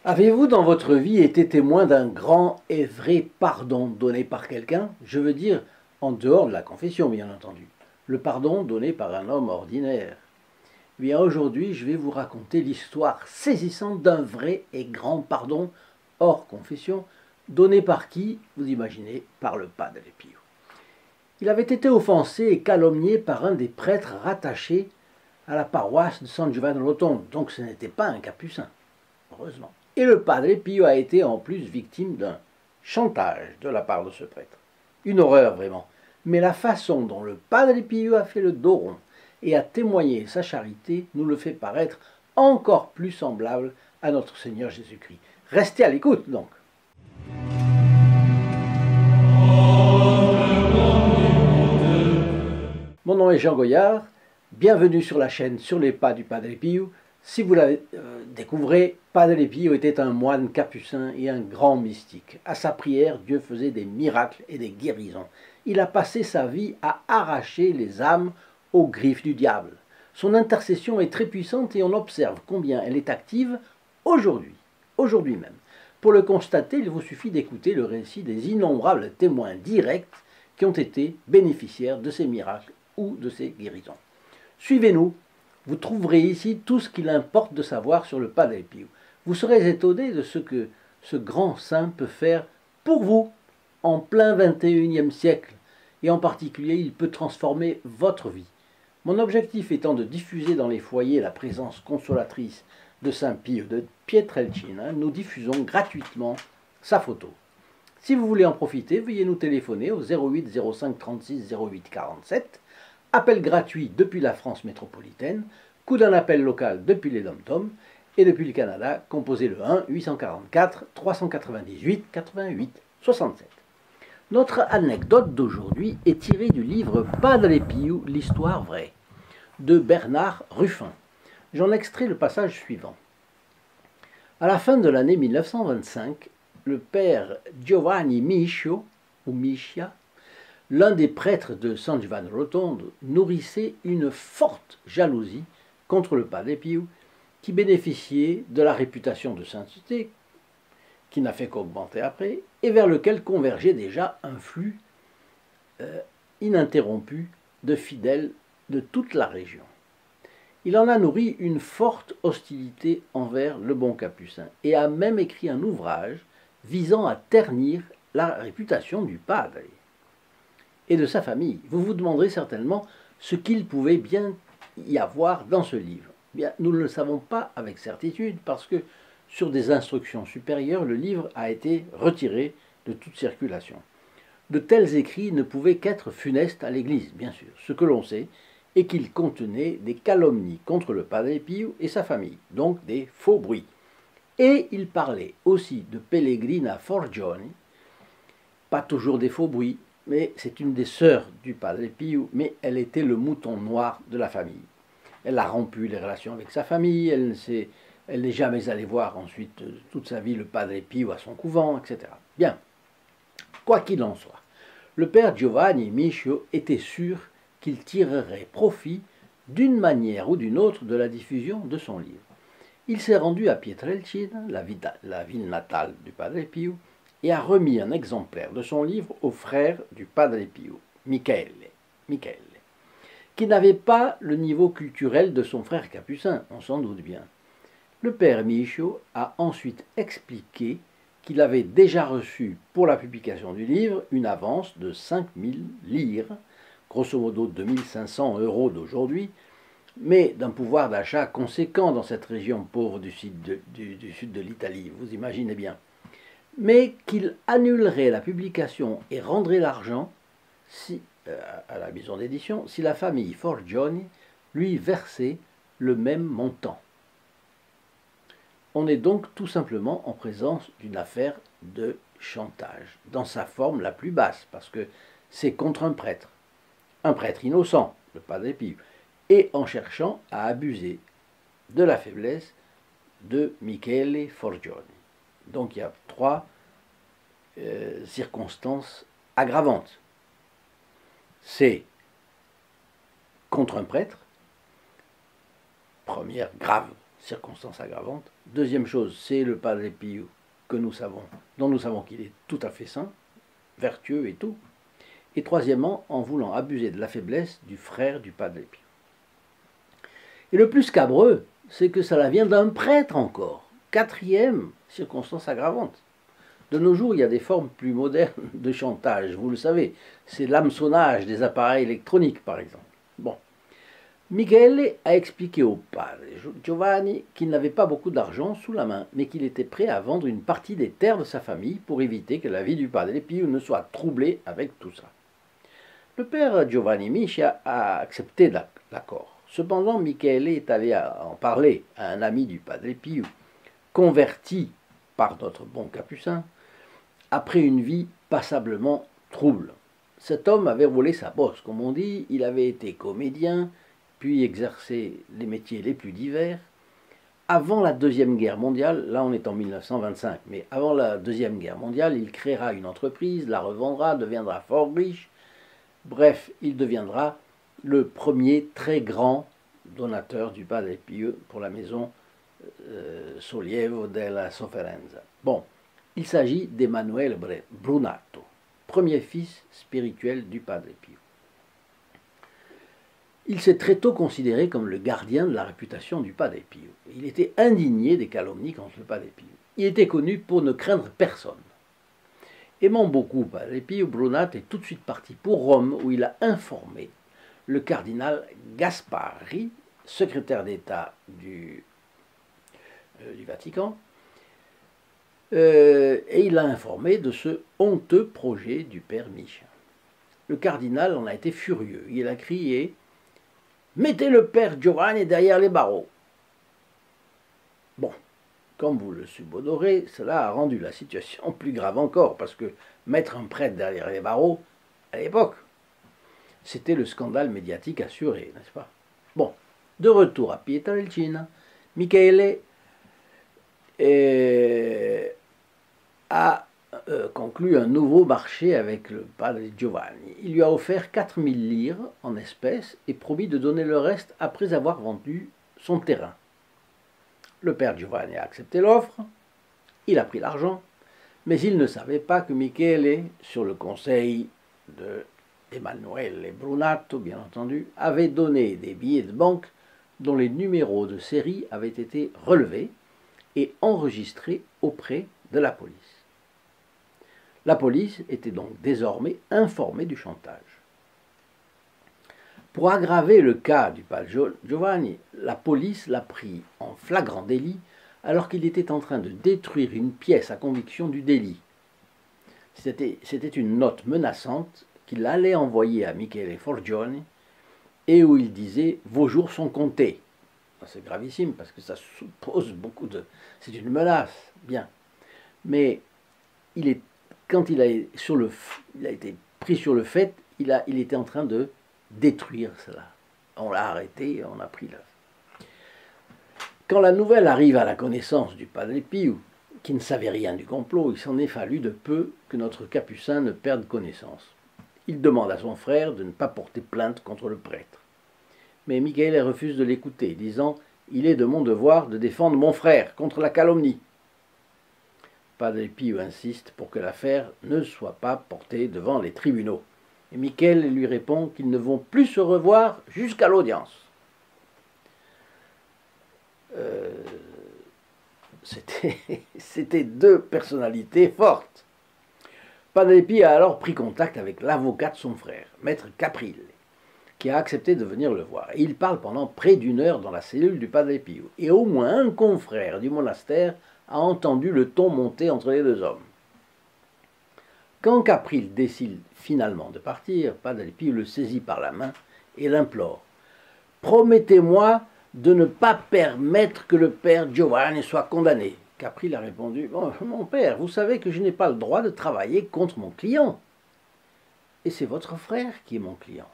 Avez-vous dans votre vie été témoin d'un grand et vrai pardon donné par quelqu'un? Je veux dire, en dehors de la confession, bien entendu. Le pardon donné par un homme ordinaire. Eh bien, aujourd'hui, je vais vous raconter l'histoire saisissante d'un vrai et grand pardon hors confession, donné par qui? Vous imaginez, par le Padre Pio. Il avait été offensé et calomnié par un des prêtres rattachés à la paroisse de San Giovanni Rotondo, donc ce n'était pas un capucin, heureusement. Et le Padre Pio a été en plus victime d'un chantage de la part de ce prêtre. Une horreur vraiment. Mais la façon dont le Padre Pio a fait le dos rond et a témoigné sa charité nous le fait paraître encore plus semblable à notre Seigneur Jésus-Christ. Restez à l'écoute donc. Mon nom est Jean Goyard, bienvenue sur la chaîne Sur les pas du Padre Pio. Si vous la découvrez, Padre Pio était un moine capucin et un grand mystique. À sa prière, Dieu faisait des miracles et des guérisons. Il a passé sa vie à arracher les âmes aux griffes du diable. Son intercession est très puissante et on observe combien elle est active aujourd'hui même. Pour le constater, il vous suffit d'écouter le récit des innombrables témoins directs qui ont été bénéficiaires de ces miracles ou de ces guérisons. Suivez-nous, vous trouverez ici tout ce qu'il importe de savoir sur le Padre Pio. Vous serez étonné de ce que ce grand saint peut faire pour vous en plein XXIe siècle. Et en particulier, il peut transformer votre vie. Mon objectif étant de diffuser dans les foyers la présence consolatrice de Saint Pio de Pietrelcina, nous diffusons gratuitement sa photo. Si vous voulez en profiter, veuillez nous téléphoner au 08 05 36 08 47, appel gratuit depuis la France métropolitaine, coût d'un appel local depuis les DOM-TOM, et depuis le Canada, composez le 1 844 398 88 67. Notre anecdote d'aujourd'hui est tirée du livre Padre Pio, l'histoire vraie, de Bernard Ruffin. J'en extrais le passage suivant. À la fin de l'année 1925, le père Giovanni Michio, ou Michia, l'un des prêtres de San Giovanni Rotondo, nourrissait une forte jalousie contre le Padre Pio, qui bénéficiait de la réputation de sainteté, qui n'a fait qu'augmenter après, et vers lequel convergeait déjà un flux ininterrompu de fidèles de toute la région. Il en a nourri une forte hostilité envers le bon capucin, et a même écrit un ouvrage visant à ternir la réputation du padre et de sa famille. Vous vous demanderez certainement ce qu'il pouvait bien y avoir dans ce livre. Bien, nous ne le savons pas avec certitude parce que sur des instructions supérieures, le livre a été retiré de toute circulation. De tels écrits ne pouvaient qu'être funestes à l'Église, bien sûr. Ce que l'on sait est qu'il contenait des calomnies contre le Padre Pio et sa famille, donc des faux bruits. Et il parlait aussi de Pellegrina Forgione, pas toujours des faux bruits, mais c'est une des sœurs du Padre Pio, mais elle était le mouton noir de la famille. Elle a rompu les relations avec sa famille, elle n'est jamais allée voir ensuite toute sa vie le Padre Pio à son couvent, etc. Bien, quoi qu'il en soit, le père Giovanni Michio était sûr qu'il tirerait profit d'une manière ou d'une autre de la diffusion de son livre. Il s'est rendu à Pietrelcina, la ville natale du Padre Pio, et a remis un exemplaire de son livre au frère du Padre Pio, Michele, qui n'avait pas le niveau culturel de son frère capucin, on s'en doute bien. Le père Michio a ensuite expliqué qu'il avait déjà reçu pour la publication du livre une avance de 5000 lire, grosso modo 2500 € d'aujourd'hui, mais d'un pouvoir d'achat conséquent dans cette région pauvre du sud de l'Italie, vous imaginez bien. Mais qu'il annulerait la publication et rendrait l'argent à la maison d'édition si la famille Forgione lui versait le même montant. On est donc tout simplement en présence d'une affaire de chantage, dans sa forme la plus basse, parce que c'est contre un prêtre innocent, le Padre Pio, et en cherchant à abuser de la faiblesse de Michele Forgione. Donc il y a trois circonstances aggravantes. C'est contre un prêtre, première grave circonstance aggravante. Deuxième chose, c'est le Padre Pio que nous savons, dont nous savons qu'il est tout à fait saint, vertueux et tout. Et troisièmement, en voulant abuser de la faiblesse du frère du Padre Pio. Et le plus scabreux, c'est que cela vient d'un prêtre encore. Quatrième circonstance aggravante. De nos jours, il y a des formes plus modernes de chantage, vous le savez. C'est l'hameçonnage des appareils électroniques, par exemple. Bon. Michele a expliqué au padre Giovanni qu'il n'avait pas beaucoup d'argent sous la main, mais qu'il était prêt à vendre une partie des terres de sa famille pour éviter que la vie du Padre Pio ne soit troublée avec tout ça. Le père Giovanni Miscia a accepté l'accord. Cependant, Michele est allé en parler à un ami du Padre Pio, converti par notre bon capucin, après une vie passablement trouble. Cet homme avait roulé sa bosse, comme on dit, il avait été comédien, puis exercé les métiers les plus divers. Avant la Deuxième Guerre mondiale, là on est en 1925, mais avant la Deuxième Guerre mondiale, il créera une entreprise, la revendra, deviendra fort riche. Bref, il deviendra le premier très grand donateur du Padre Pio pour la maison Sollievo della Sofferenza. Bon, il s'agit d'Emanuele Brunato, premier fils spirituel du Padre Pio. Il s'est très tôt considéré comme le gardien de la réputation du Padre Pio. Il était indigné des calomnies contre le Padre Pio. Il était connu pour ne craindre personne. Aimant beaucoup Padre Pio, Brunato est tout de suite parti pour Rome, où il a informé le cardinal Gasparri, secrétaire d'État du Vatican, et il a informé de ce honteux projet du père Miscia. Le cardinal en a été furieux. Il a crié « Mettez le père Giovanni derrière les barreaux !» Bon, comme vous le subodorez, cela a rendu la situation plus grave encore, parce que mettre un prêtre derrière les barreaux, à l'époque, c'était le scandale médiatique assuré, n'est-ce pas? Bon, de retour à Pietrelcina, Michele a conclu un nouveau marché avec le padre Giovanni. Il lui a offert 4000 lire en espèces et promis de donner le reste après avoir vendu son terrain. Le père Giovanni a accepté l'offre, il a pris l'argent, mais il ne savait pas que Michele, sur le conseil de Emanuele Brunato, bien entendu, avait donné des billets de banque dont les numéros de série avaient été relevés et enregistrés auprès de la police. La police était donc désormais informée du chantage. Pour aggraver le cas du padre Giovanni, la police l'a pris en flagrant délit alors qu'il était en train de détruire une pièce à conviction du délit. C'était une note menaçante qu'il allait envoyer à Michele Forgione et où il disait « Vos jours sont comptés ». C'est gravissime parce que ça suppose beaucoup de... C'est une menace, bien. Mais quand il a été pris sur le fait, il était en train de détruire cela. On l'a arrêté et on a pris l'œuvre. Quand la nouvelle arrive à la connaissance du Padre Pio, qui ne savait rien du complot, il s'en est fallu de peu que notre capucin ne perde connaissance. Il demande à son frère de ne pas porter plainte contre le prêtre. Mais Michele refuse de l'écouter, disant « Il est de mon devoir de défendre mon frère contre la calomnie ». Padre Pio insiste pour que l'affaire ne soit pas portée devant les tribunaux. Et Michele lui répond qu'ils ne vont plus se revoir jusqu'à l'audience. C'était deux personnalités fortes. Padre Pio a alors pris contact avec l'avocat de son frère, maître Caprile, qui a accepté de venir le voir. Et il parle pendant près d'une heure dans la cellule du Padre Pio. Et au moins un confrère du monastère a entendu le ton monter entre les deux hommes. Quand Caprile décide finalement de partir, Padre Pio le saisit par la main et l'implore. « Promettez-moi de ne pas permettre que le père Giovanni soit condamné. » Caprile a répondu « Mon père, vous savez que je n'ai pas le droit de travailler contre mon client. Et c'est votre frère qui est mon client. »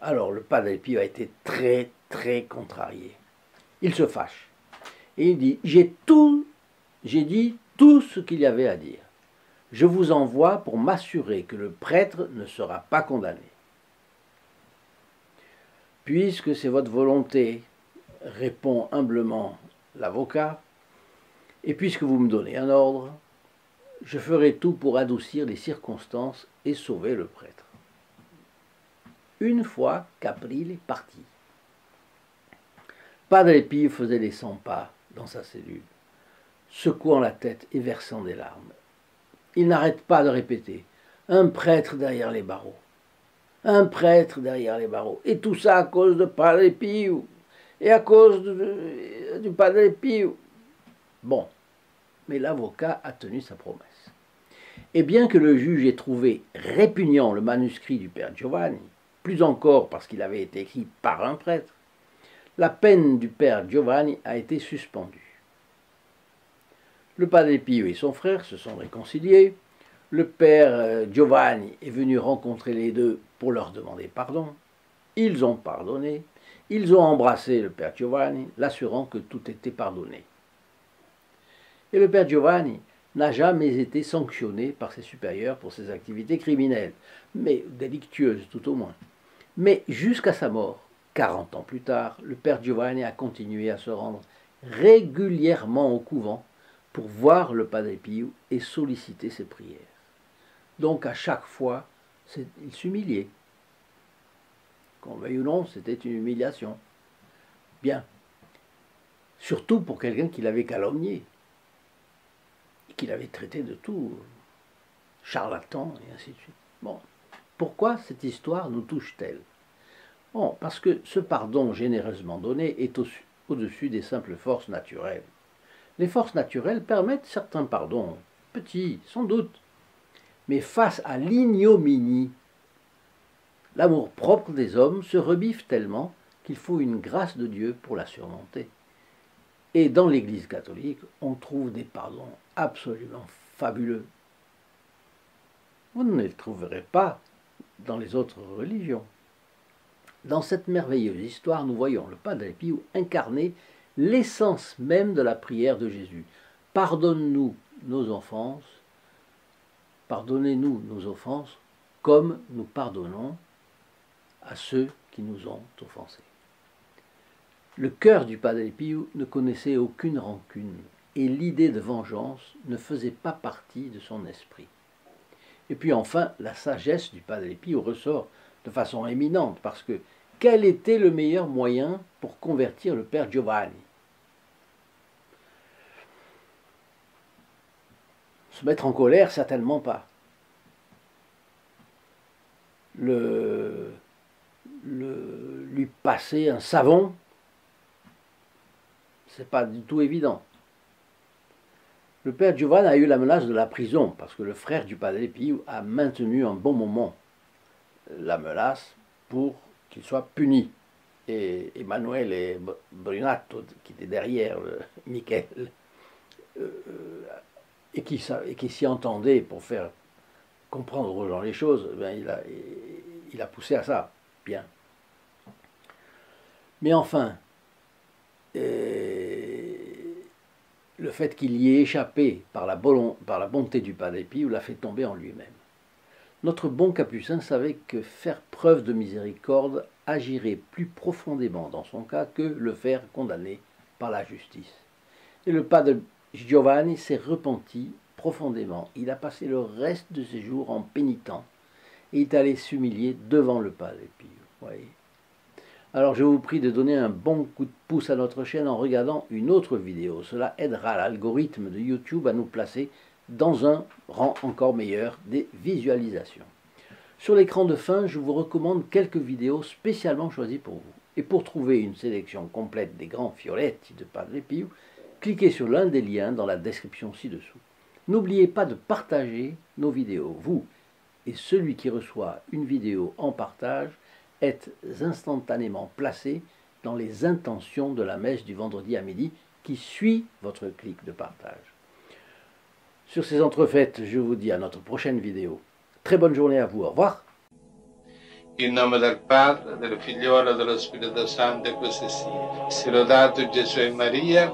Alors le Padre Pio a été très, très contrarié. Il se fâche. Et il dit « J'ai dit tout ce qu'il y avait à dire. Je vous envoie pour m'assurer que le prêtre ne sera pas condamné. Puisque c'est votre volonté, répond humblement l'avocat, et puisque vous me donnez un ordre, je ferai tout pour adoucir les circonstances et sauver le prêtre. Une fois qu'Aprile est parti, Padre Pio faisait les 100 pas dans sa cellule, secouant la tête et versant des larmes. Il n'arrête pas de répéter « Un prêtre derrière les barreaux, un prêtre derrière les barreaux, et tout ça à cause de Padre Pio, et à cause du Padre Pio. » Bon, mais l'avocat a tenu sa promesse. Et bien que le juge ait trouvé répugnant le manuscrit du père Giovanni, plus encore parce qu'il avait été écrit par un prêtre, la peine du père Giovanni a été suspendue. Le Padre Pio et son frère se sont réconciliés. Le père Giovanni est venu rencontrer les deux pour leur demander pardon. Ils ont pardonné. Ils ont embrassé le père Giovanni, l'assurant que tout était pardonné. Et le père Giovanni n'a jamais été sanctionné par ses supérieurs pour ses activités criminelles, mais délictueuses tout au moins. Mais jusqu'à sa mort, 40 ans plus tard, le père Giovanni a continué à se rendre régulièrement au couvent pour voir le Padre Pio et solliciter ses prières. Donc à chaque fois, il s'humiliait. Qu'on veuille ou non, c'était une humiliation. Bien. Surtout pour quelqu'un qui l'avait calomnié, et qu'il avait traité de tout, charlatan, et ainsi de suite. Bon. Pourquoi cette histoire nous touche-t-elle? Bon, parce que ce pardon généreusement donné est au-dessus des simples forces naturelles. Les forces naturelles permettent certains pardons, petits, sans doute, mais face à l'ignominie, l'amour-propre des hommes se rebiffe tellement qu'il faut une grâce de Dieu pour la surmonter. Et dans l'Église catholique, on trouve des pardons absolument fabuleux. Vous ne les trouverez pas dans les autres religions. Dans cette merveilleuse histoire, nous voyons le Padre Pio incarner l'essence même de la prière de Jésus. Pardonne-nous nos offenses, pardonnez-nous nos offenses, comme nous pardonnons à ceux qui nous ont offensés. Le cœur du Padre Pio ne connaissait aucune rancune, et l'idée de vengeance ne faisait pas partie de son esprit. Et puis enfin, la sagesse du Padre Pio ressort de façon éminente, parce que quel était le meilleur moyen pour convertir le père Giovanni? Se mettre en colère, certainement pas. Lui passer un savon, c'est pas du tout évident. Le père Giovanni a eu la menace de la prison, parce que le frère du Padre Pio a maintenu un bon moment la menace pour qu'il soit puni. Et Emmanuel et Brunato, qui étaient derrière Michel, et qui s'y entendaient pour faire comprendre aux gens les choses, il a poussé à ça. Bien. Mais enfin, le fait qu'il y ait échappé par la bonté du Padre Pio l'a fait tomber en lui-même. Notre bon Capucin savait que faire preuve de miséricorde agirait plus profondément dans son cas que le faire condamner par la justice. Et le Padre Giovanni s'est repenti profondément. Il a passé le reste de ses jours en pénitent et est allé s'humilier devant le Padre Pio. Voyez. Alors je vous prie de donner un bon coup de pouce à notre chaîne en regardant une autre vidéo. Cela aidera l'algorithme de YouTube à nous placer dans un rang encore meilleur des visualisations. Sur l'écran de fin, je vous recommande quelques vidéos spécialement choisies pour vous. Et pour trouver une sélection complète des grands fioletti de Padre Pio, cliquez sur l'un des liens dans la description ci-dessous. N'oubliez pas de partager nos vidéos. Vous et celui qui reçoit une vidéo en partage êtes instantanément placés dans les intentions de la messe du vendredi à midi qui suit votre clic de partage. Sur ces entrefaites, je vous dis à notre prochaine vidéo. Très bonne journée à vous. Au revoir. In nome del Padre, del Figliolo e dello Spirito Santo, e così sia. Sia lodato Gesù e Maria.